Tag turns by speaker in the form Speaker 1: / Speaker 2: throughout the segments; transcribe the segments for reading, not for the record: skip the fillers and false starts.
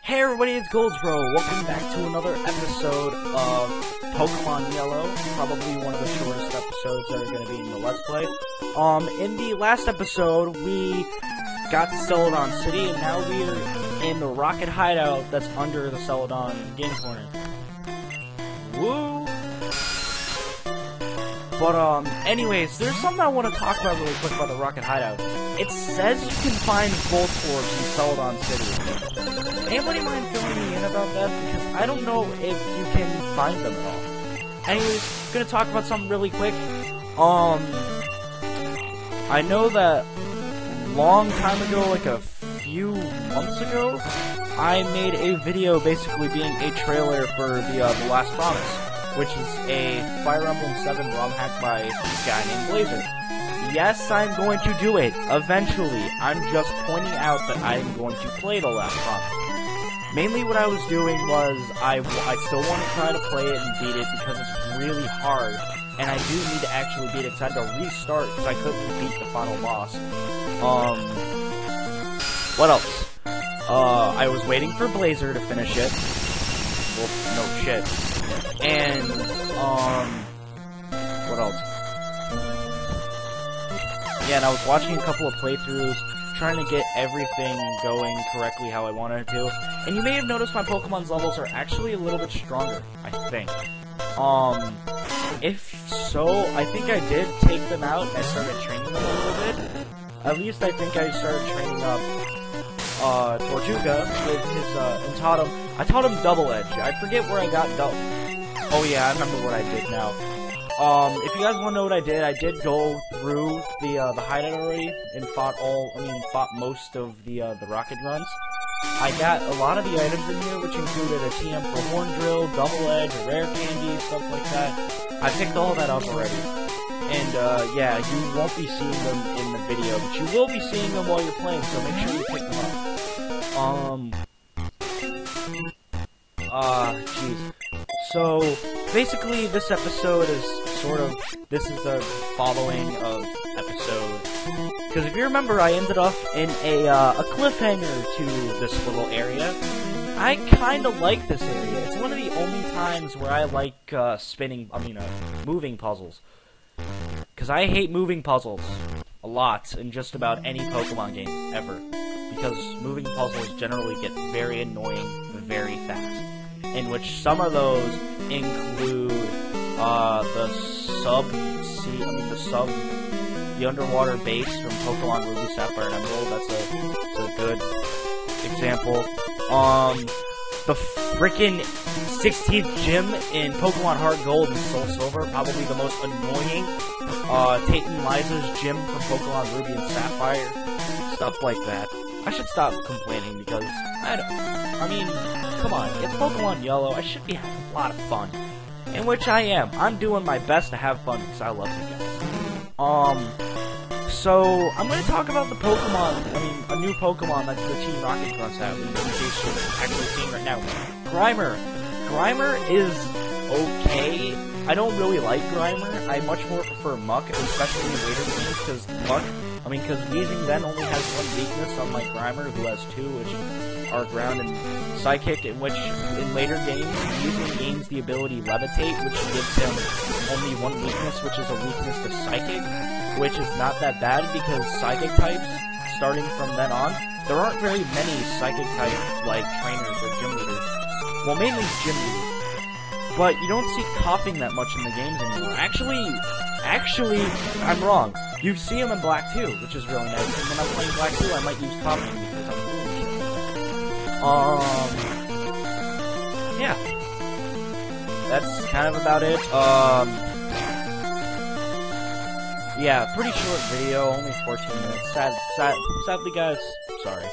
Speaker 1: Hey everybody, it's Goldsbro. Welcome back to another episode of Pokemon Yellow. Probably one of the shortest episodes that are going to be in the Let's Play. In the last episode, we got to Celadon City, and now we're in the Rocket Hideout that's under the Celadon Game Corner. Woo! But, anyways, there's something I want to talk about really quick about the Rocket Hideout. It says you can find Voltorbs in Celadon City. Anybody mind filling me in about that? Because I don't know if you can find them at all. Anyways, gonna talk about something really quick. I know that long time ago, like a few months ago, I made a video basically being a trailer for the Last Promise, which is a Fire Emblem 7 ROM hack by a guy named Blazer. Yes, I'm going to do it, eventually. I'm just pointing out that I'm going to play The Last Promise. Mainly what I was doing was, I still want to try to play it and beat it because it's really hard, and I do need to actually beat it because I had to restart because I couldn't beat the final boss. What else? I was waiting for Blazer to finish it. Well, no shit. And, what else? Yeah, and I was watching a couple of playthroughs, trying to get everything going correctly how I wanted it to. And you may have noticed my Pokemon's levels are actually a little bit stronger, I think. If so, I think I did take them out and I started training them a little bit. At least I think I started training up, Tortuga with his, and I taught him Double Edge. I forget where I got oh yeah, I remember what I did now. If you guys want to know what I did go through the hideout already and fought most of the rocket runs. I got a lot of the items in here, which included a TM for Horn Drill, Double Edge, Rare Candy, stuff like that. I picked all that up already. And, yeah, you won't be seeing them in the video, but you will be seeing them while you're playing, so make sure you pick them up. Jeez. So, basically, this episode is this is a following of episode, because if you remember, I ended up in a cliffhanger to this little area. I kinda like this area. It's one of the only times where I like, moving puzzles. Because I hate moving puzzles a lot in just about any Pokemon game, ever. Because moving puzzles generally get very annoying very fast. In which some of those include the underwater base from Pokemon Ruby, Sapphire, and Emerald. That's a good example. The frickin' 16th gym in Pokemon Heart Gold and Soul Silver, probably the most annoying. Tate and Liza's gym from Pokemon Ruby and Sapphire, stuff like that. I should stop complaining because come on, it's Pokemon Yellow. I should be having a lot of fun, in which I am. I'm doing my best to have fun because I love you guys. So I'm going to talk about the Pokemon. A new Pokemon that the Team Rocket grunts out. In case you're actually seeing right now, Grimer. Grimer is okay. I don't really like Grimer. I much more prefer Muck, especially in later games, because Weezing then only has one weakness, unlike Grimer, who has two, which are Ground and Psychic, in which, in later games, Weezing gains the ability Levitate, which gives him only one weakness, which is a weakness to Psychic, which is not that bad, because Psychic types, starting from then on, there aren't very many Psychic type, like, trainers or gym leaders. Well, mainly gym leaders. But you don't see coughing that much in the games anymore. Actually, I'm wrong. You see him in Black 2, which is really nice. And when I'm playing Black 2, I might use coughing because I'm cool. Yeah. That's kind of about it. Yeah, pretty short video, only 14 minutes. Sadly, guys, sorry.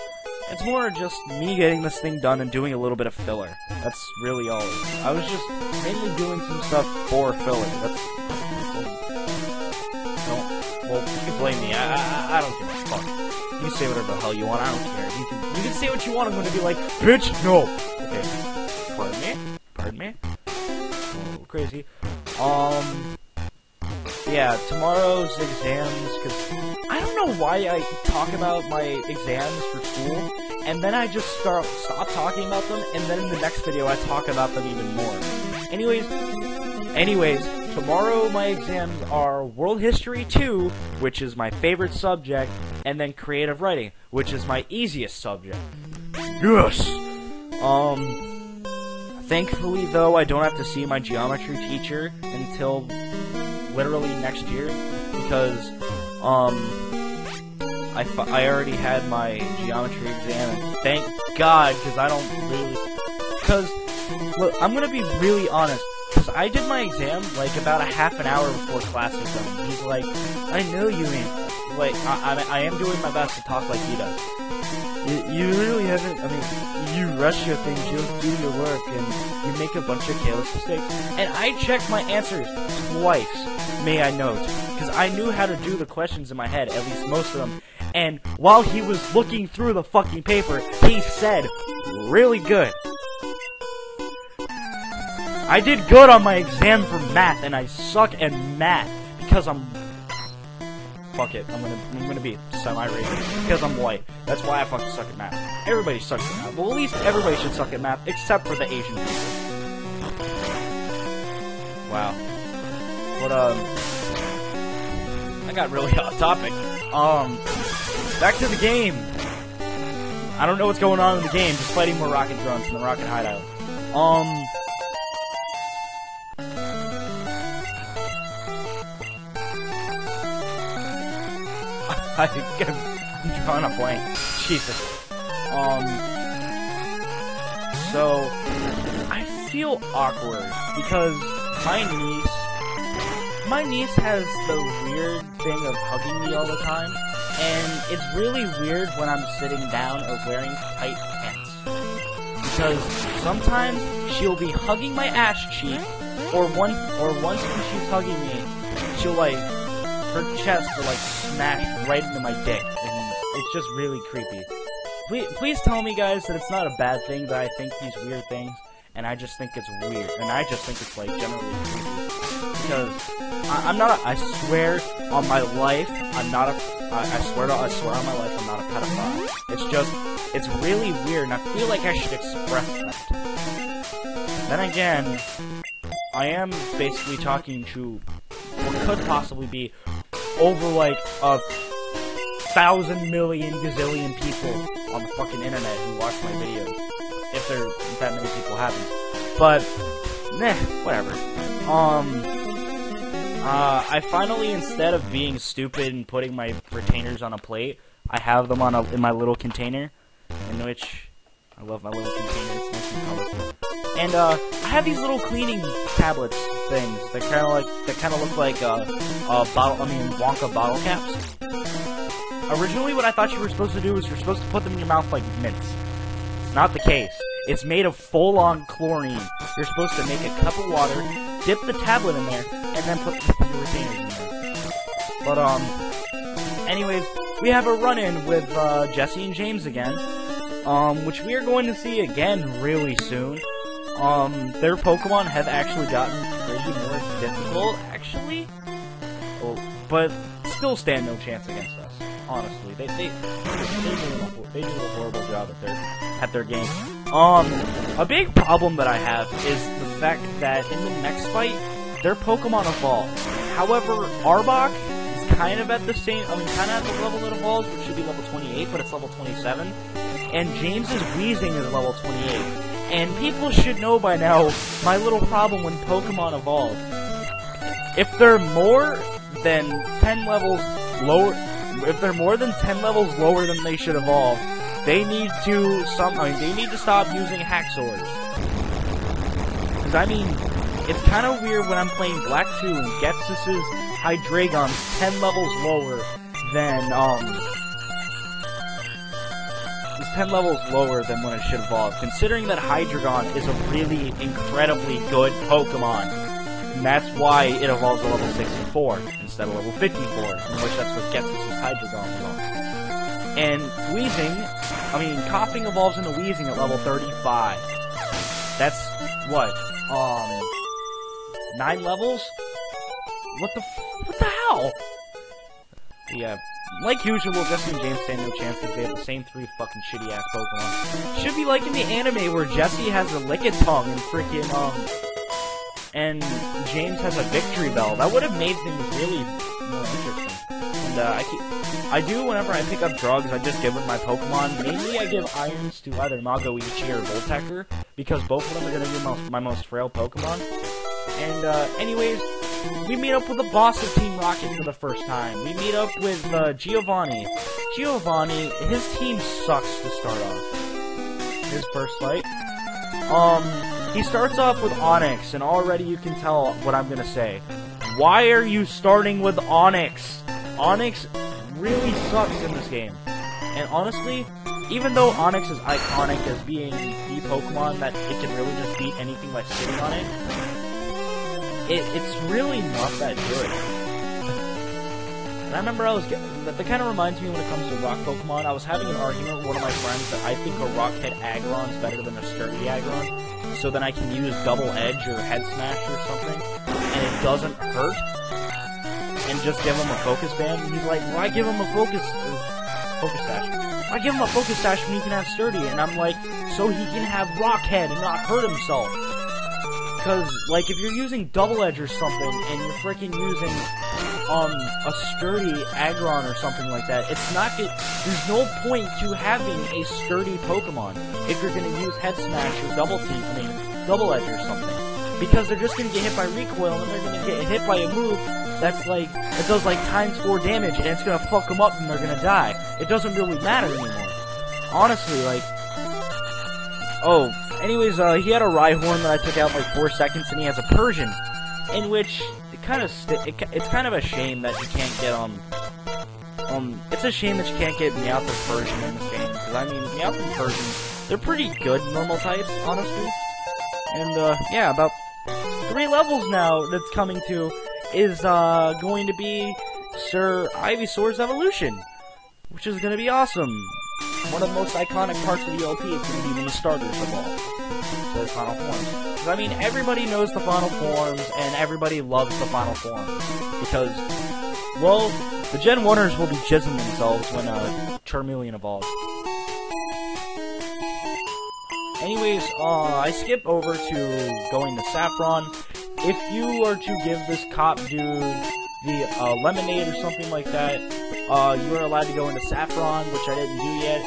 Speaker 1: It's more just me getting this thing done and doing a little bit of filler. That's really all it is. I was just mainly doing some stuff for filler. Well, you can blame me. I don't give a fuck. You say whatever the hell you want. I don't care. You can say what you want. I'm gonna be like, bitch, no. Okay. Pardon me. Oh, crazy. Yeah, tomorrow's exams, because I don't know why I talk about my exams for school, and then I just stop talking about them, and then in the next video I talk about them even more. Anyways, tomorrow my exams are World History 2, which is my favorite subject, and then Creative Writing, which is my easiest subject. Yes! Thankfully, though, I don't have to see my geometry teacher until literally next year, because, I already had my geometry exam, and thank God, because I don't really, because, look, I'm gonna be really honest, because I did my exam, like, about a half an hour before class was done. He's like, I know you ain't, like, I am doing my best to talk like he does. You really haven't, I mean, you rush your things, you don't do your work, and you make a bunch of careless mistakes. And I checked my answers twice, may I note, because I knew how to do the questions in my head, at least most of them. And while he was looking through the fucking paper, he said, really good. I did good on my exam for math, and I suck at math, because I'm... Fuck it, I'm gonna be semi-racist, because I'm white. That's why I fucking suck at math. Everybody sucks at math. Well, at least everybody should suck at math, except for the Asian people. Wow. But, I got really off topic. Back to the game. I don't know what's going on in the game, just fighting more rocket drones in the rocket hideout. I'm drawing a blank. Jesus. So, I feel awkward because my niece has the weird thing of hugging me all the time, and it's really weird when I'm sitting down or wearing tight pants. Because sometimes she'll be hugging my ass cheek, or once when she's hugging me, she'll like, her chest will like smash right into my dick, and it's just really creepy. Please tell me, guys, that it's not a bad thing that I think these weird things, and I just think it's weird, and I just think it's like generally creepy. Because I'm not I swear on my life, I'm not I swear on my life, I'm not a pedophile. It's just, it's really weird, and I feel like I should express that. Then again, I am basically talking to what could possibly be over like 1,000 million gazillion people on the fucking internet who watch my videos, if that many people haven't. But nah, whatever. I finally, instead of being stupid and putting my retainers on a plate, I have them in my little container, in which I love my little container. It's nice and colorful. And I have these little cleaning tablets things that kind of look like Wonka bottle caps. Originally, what I thought you were supposed to do is you're supposed to put them in your mouth like mints. It's not the case. It's made of full-on chlorine. You're supposed to make a cup of water, dip the tablet in there, and then put your retainers in there. But anyways, we have a run-in with Jesse and James again, which we are going to see again really soon. Their Pokemon have actually gotten pretty more difficult, actually. Oh, but still stand no chance against us. Honestly, they do a horrible job at their game. A big problem that I have is the fact that in the next fight, their Pokemon evolve. However, Arbok is kind of at the same, kind of at the level it evolves, which should be level 28, but it's level 27. And James's Weezing is level 28. And people should know by now my little problem when Pokemon evolve. If they're more than 10 levels lower, if they're more than 10 levels lower than they should evolve, they need to stop using Haxors. Because it's kind of weird when I'm playing Black 2 and Ghetsis' Hydreigon's 10 levels lower than it's 10 levels lower than when it should evolve, considering that Hydreigon is a really incredibly good Pokemon. And that's why it evolves to level 64 instead of level 54, in which that's what Ghetsis' Hydreigon evolves. And Weezing, Coughing evolves into Weezing at level 35. That's, what, 9 levels? What the hell? Yeah, like usual, Jesse and James stand no chance because they have the same 3 fucking shitty-ass Pokemon. Should be like in the anime where Jesse has a Lickitung and freaking, and James has a Victory Bell. That would have made things really more interesting. And, I do, whenever I pick up drugs, I just give them my Pokemon. Mainly, I give irons to either Magoichi or Voltecker, because both of them are going to be my most frail Pokemon. And, anyways, we meet up with the boss of Team Rocket for the first time. We meet up with, Giovanni. Giovanni, his team sucks to start off. His first fight. He starts off with Onix, and already you can tell what I'm gonna say. Why are you starting with Onix? Onix really sucks in this game. And honestly, even though Onix is iconic as being the Pokemon that it can really just beat anything by sitting on it, it's really not that good. And I remember that kind of reminds me when it comes to rock Pokemon, I was having an argument with one of my friends that I think a Rockhead Aggron is better than a Sturdy Aggron, so then I can use Double Edge or Head Smash or something, and it doesn't hurt, and just give him a Focus Band. And he's like, why give him a Focus Sash? Why give him a Focus Sash when he can have Sturdy? And I'm like, so he can have Rockhead and not hurt himself. Because, like, if you're using Double Edge or something, and you're freaking using, a Sturdy Aggron or something like that, there's no point to having a Sturdy Pokemon if you're gonna use Head Smash or Double Edge or something. Because they're just gonna get hit by Recoil, and they're gonna get hit by a move that's like, it does like ×4 damage, and it's gonna fuck them up and they're gonna die. It doesn't really matter anymore. Honestly, like, anyways, he had a Rhyhorn that I took out in like 4 seconds, and he has a Persian, in which it's kind of a shame that you can't get it's a shame that you can't get Meowth or Persian in this game, because I mean, Meowth and Persian, they're pretty good normal types, honestly. And yeah, about 3 levels now that's coming to is going to be Sir Ivysaur's evolution, which is going to be awesome. One of the most iconic parts of the OP is going to be when the starters evolve. So the final forms. I mean, everybody knows the final forms, and everybody loves the final forms. Because, well, the Gen 1ers will be jizzing themselves when Charmeleon evolves. Anyways, I skip over to going to Saffron. If you are to give this cop dude the lemonade or something like that, you are allowed to go into Saffron, which I didn't do yet.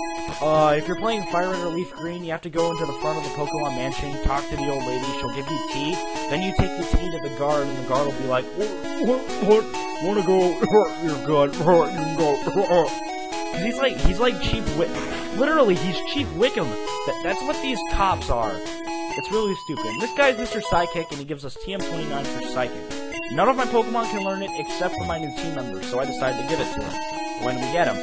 Speaker 1: If you're playing Fire Red or Leaf Green, you have to go into the front of the Pokemon Mansion, talk to the old lady, she'll give you tea, then you take the tea to the guard, and the guard will be like, what? Wanna go? You're good. You can go. Because he's like Chief Wickham. Literally, he's Chief Wickham. That's what these cops are. It's really stupid. This guy's Mr. Psychic, and he gives us TM29 for Psychic. None of my Pokemon can learn it except for my new team members, so I decided to give it to him when we get him.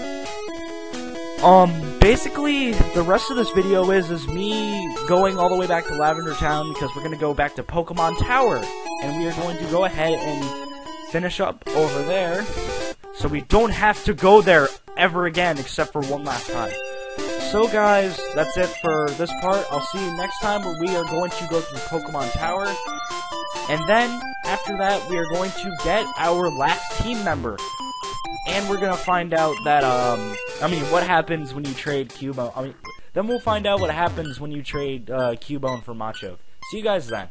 Speaker 1: Basically, the rest of this video is me going all the way back to Lavender Town, because we're gonna go back to Pokemon Tower, and we are going to go ahead and finish up over there, so we don't have to go there ever again, except for one last time. So guys, that's it for this part. I'll see you next time, where we are going to go through Pokemon Tower. And then, after that, we are going to get our last team member. And we're gonna find out that, what happens when you trade Cubone. Then we'll find out what happens when you trade, Cubone for Machoke. See you guys then.